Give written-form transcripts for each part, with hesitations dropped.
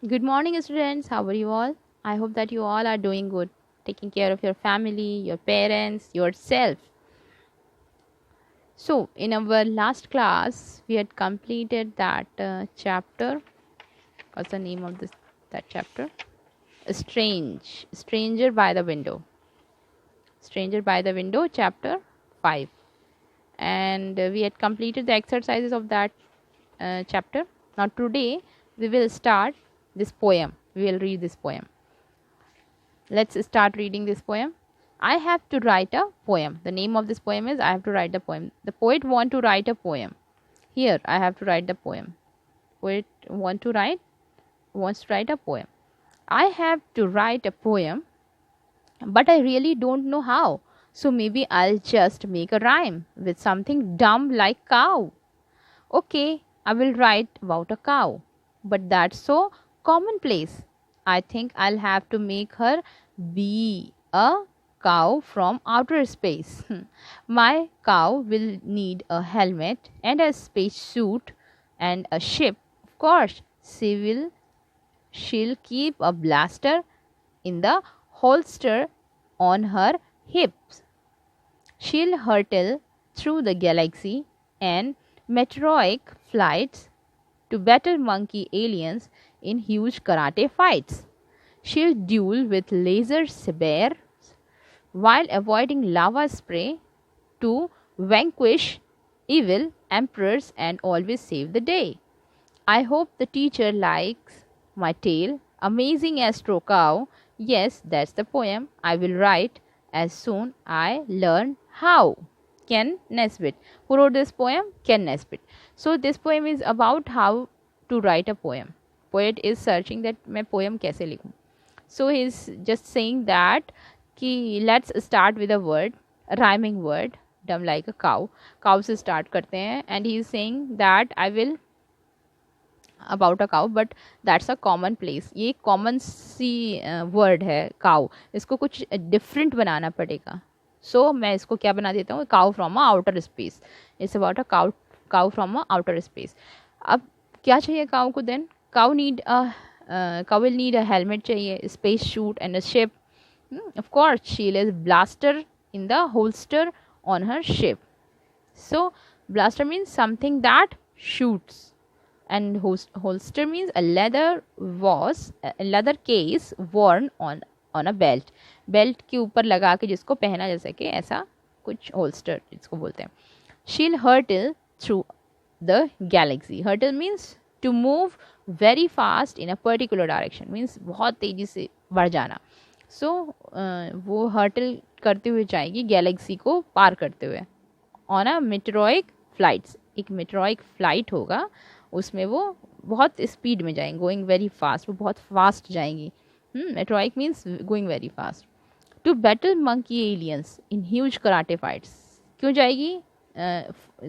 Good morning, students. How are you all? I hope that you all are doing good, taking care of your family, your parents, yourself. So, in our last class, we had completed that chapter. What's the name of that chapter? Stranger by the Window. Stranger by the Window, chapter 5. And we had completed the exercises of that chapter. Now, today, we will start this poem. We will read this poem. Let's start reading this poem. I have to write a poem. The name of this poem is I have to write a poem. The poet want to write a poem. Here I have to write the poem. Poet wants to write a poem. I have to write a poem, but I really don't know how. So maybe I'll just make a rhyme with something dumb like cow. Okay, I will write about a cow, but that's so commonplace. I think I'll have to make her be a cow from outer space. My cow will need a helmet and a space suit and a ship. Of course, she'll keep a blaster in the holster on her hips. She'll hurtle through the galaxy and meteoric flights to battle monkey aliens in huge karate fights. She'll duel with laser sabers while avoiding lava spray to vanquish evil emperors and always save the day. I hope the teacher likes my tale. Amazing Astro Cow. Yes, that's the poem I will write as soon I learn how. Ken Nesbitt. Who wrote this poem? Ken Nesbitt. So this poem is about how to write a poem. Poet is searching that मैं poem कैसे लिखूं. So he is just saying that कि let's start with a word, a rhyming word, dumb like a cow. Cow से start करते हैं and he is saying that I will about a cow but that's a common place. ये common सी word है cow. इसको कुछ different बनाना पड़ेगा. सो मैं इसको क्या बना देता हूँ, cow from a outer space. It's about a cow from a outer space. अब क्या चाहिए काउ को then? Cow will need a helmet चाहिए, space suit and a ship. Of course she is blaster in the holster on her ship. So blaster means something that shoots, and holster means a leather case worn on a belt. Belt के ऊपर लगा के जिसको पहना जा सके, ऐसा कुछ होल्स्टर जिसको बोलते हैं. she'll hurtle through the galaxy. hurtle means to move very fast in a particular direction, means बहुत तेजी से बढ़ जाना. so वो हर्टल करते हुए जाएगी गैलेक्सी को पार करते हुए ऑन अ मेट्रोइक फ्लाइट्स. एक मेट्रोइक फ्लाइट होगा, उसमें वो बहुत स्पीड में जाएंगे, गोइंग वेरी फास्ट. वो बहुत फास्ट जाएंगी. Meteoric means going very fast. To battle monkey aliens in huge karate fights. क्यों जाएगी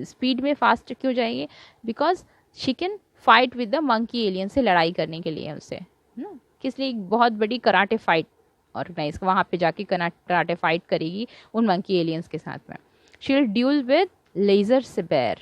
स्पीड में, फास्ट क्यों जाएगी? Because she can fight with the monkey alien, से लड़ाई करने के लिए उससे. किस लिए? बहुत बड़ी कराटे फाइट ऑर्गेनाइज, वहाँ पे जाके कराटे फाइट करेगी उन मंकी एलियंस के साथ में. She'll duel with laser sabre.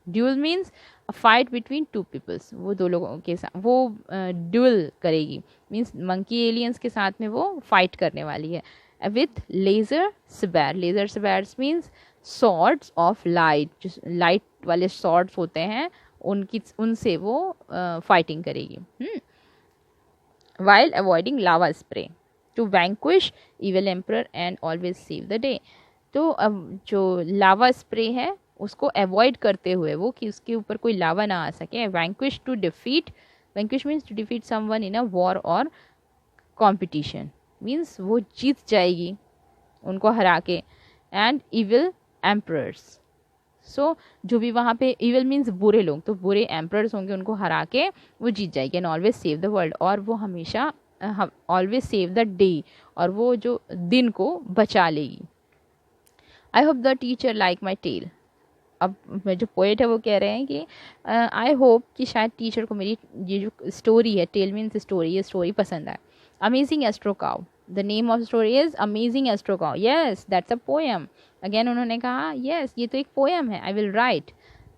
Duel means a fight between two peoples. वो दो लोगों के साथ वो ड्यूल करेगी, मीन्स मंकी एलियंस के साथ में वो फाइट करने वाली है. With laser sabre. Laser sabres means swords of light. जो लाइट वाले सॉर्ड्स होते हैं उनसे वो फाइटिंग करेगी. while avoiding lava spray to vanquish evil emperor and always save the day. तो अब जो लावा स्प्रे है उसको अवॉइड करते हुए वो, कि उसके ऊपर कोई लावा ना आ सके. Vanquish to defeat. Vanquish means to defeat someone in a war और कॉम्पिटिशन, मीन्स वो जीत जाएगी उनको हरा के. And evil emperor's. सो जो भी वहाँ पे इविल मीन्स बुरे लोग, तो बुरे एम्प्रर्स होंगे, उनको हरा के वो जीत जाएगी. And always save the world. और वो हमेशा ऑलवेज सेव द डे, और वो जो दिन को बचा लेगी. I hope the teacher like my tale. अब जो पोएट है वो कह रहे हैं कि आई होप कि शायद टीचर को मेरी ये जो स्टोरी है, टेल मीन्स स्टोरी, ये स्टोरी पसंद आए. Amazing astro cow. The name of story is amazing astro cow. Yes, that's a poem. Again उन्होंने कहा येस, ये तो एक पोएम है. I will write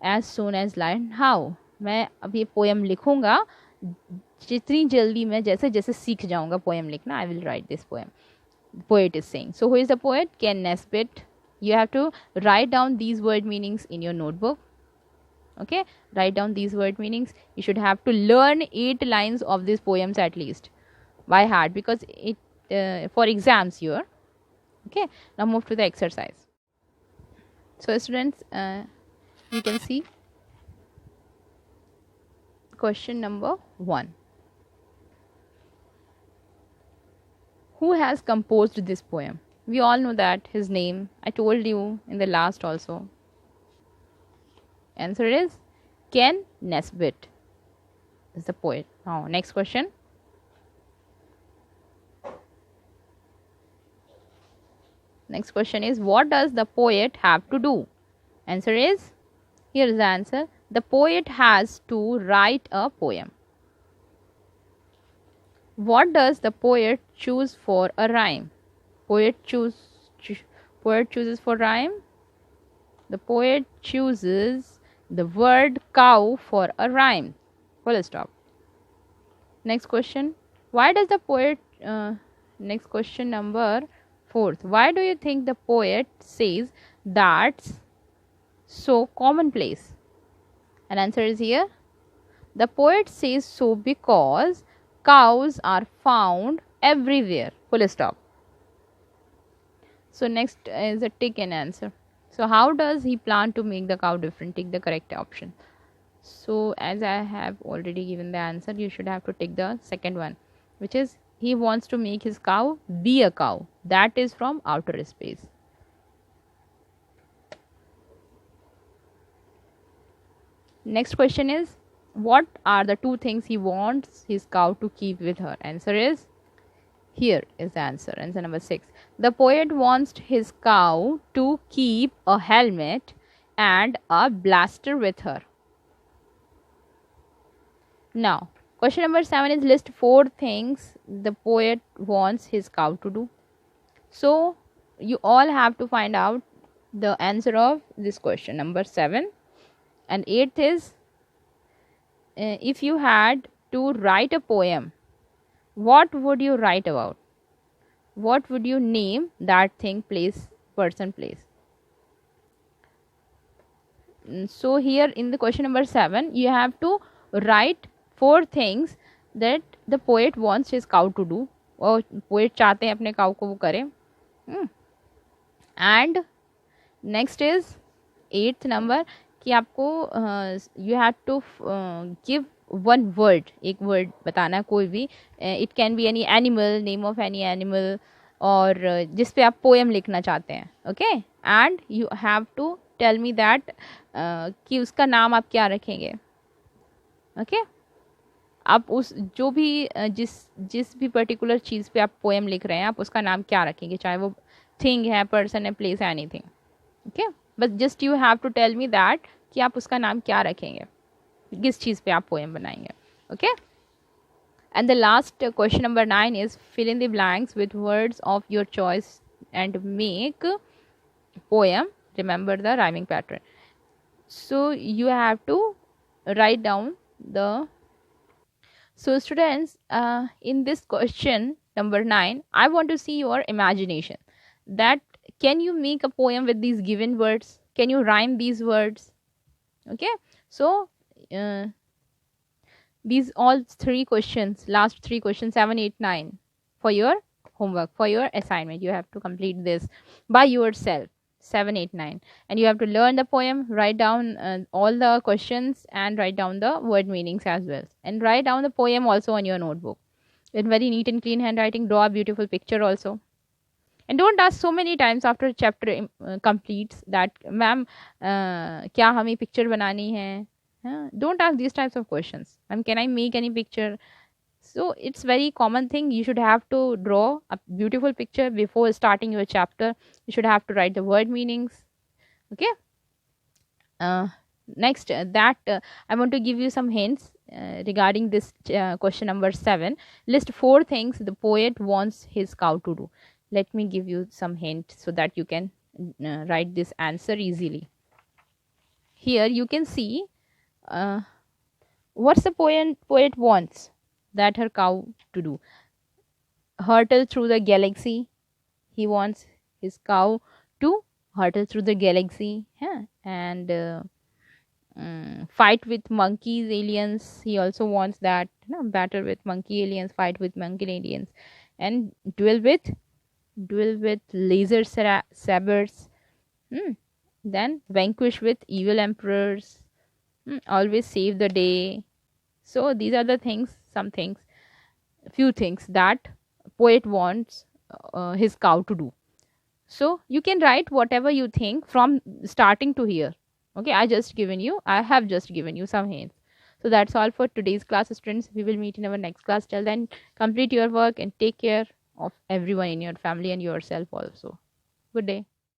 as soon as learn how. मैं अब ये पोएम लिखूँगा जितनी जल्दी मैं जैसे जैसे सीख जाऊंगा पोएम लिखना, आई will right this poem. Poet is saying. So who is the poet? Ken Nesbitt. You have to write down these word meanings in your notebook. Okay, write down these word meanings. You should have to learn 8 lines of these poems at least by heart, because it for exams here. Okay, now move to the exercise. So students, you can see question number 1. Who has composed this poem? We all know that his name. I told you in the last also. Answer is Ken Nesbitt is the poet. Now next question. Next question is, what does the poet have to do? Answer is, here is the answer. The poet has to write a poem. What does the poet choose for a rhyme? Poet chooses for rhyme. The poet chooses the word cow for a rhyme. Full stop. Next question. Why does the poet next question number 4th. Why do you think the poet says that's so commonplace? And answer is here. The poet says so because cows are found everywhere. Full stop. So next is a tick and answer. So how does he plan to make the cow different? Tick the correct option. So as I have already given the answer, you should have to take the second one, which is he wants to make his cow be a cow. That is from outer space. Next question is, what are the 2 things he wants his cow to keep with her? Answer is, here is the answer. Answer number 6. The poet wants his cow to keep a helmet and a blaster with her. Now, question number 7 is, list 4 things the poet wants his cow to do. So, you all have to find out the answer of this question number 7. And 8th is, if you had to write a poem, what would you write about? What would you name that thing, place, person, place? So here in the question number 7, you have to write 4 things that the poet wants his cow to do. और poet चाहते हैं अपने cow को वो करे. And next is 8th number कि आपको you have to give one word, एक word बताना कोई भी. It can be any animal, name of any animal, और जिस पे आप poem लिखना चाहते हैं. Okay, and you have to tell me that कि उसका नाम आप क्या रखेंगे. Okay, आप उस जो भी जिस भी पर्टिकुलर चीज़ पे आप पोएम लिख रहे हैं, आप उसका नाम क्या रखेंगे, चाहे वो थिंग है, पर्सन है, प्लेस है, anything. Okay, but just you have to tell me that कि आप उसका नाम क्या रखेंगे, किस चीज़ पे आप पोएम बनाएंगे. Okay, and the last question number 9 is fill in the blanks with words of your choice and make poem. Remember the rhyming pattern. So you have to write down the. So students, in this question number 9, I want to see your imagination. That can you make a poem with these given words? Can you rhyme these words? Okay. So these all 3 questions, last 3 questions, 7, 8, 9, for your homework, for your assignment. You have to complete this by yourself. 7, 8, 9, and you have to learn the poem, write down all the questions, and write down the word meanings as well, and write down the poem also on your notebook in very neat and clean handwriting. Draw a beautiful picture also, and don't ask so many times after chapter completes that ma'am क्या हमें picture बनानी है. Don't ask these types of questions. Ma'am, can I make any picture? So it's very common thing. You should have to draw a beautiful picture before starting your chapter. You should have to write the word meanings. Okay. Next, I want to give you some hints regarding this question number 7. List 4 things the poet wants his cow to do. Let me give you some hint so that you can write this answer easily. Here you can see what's the poet wants. that her cow to do. Hurtle through the galaxy. He wants his cow to hurtle through the galaxy, yeah, and fight with monkeys, aliens. He also wants that, battle with monkey aliens, fight with monkey aliens, and duel with laser sabers. Then vanquish with evil emperors. Always save the day. So these are the things, some things, few things that poet wants his cow to do. So you can write whatever you think from starting to here. Okay, I have just given you some hints. So that's all for today's class, students. We will meet in our next class. Till then, complete your work and take care of everyone in your family and yourself also. Good day.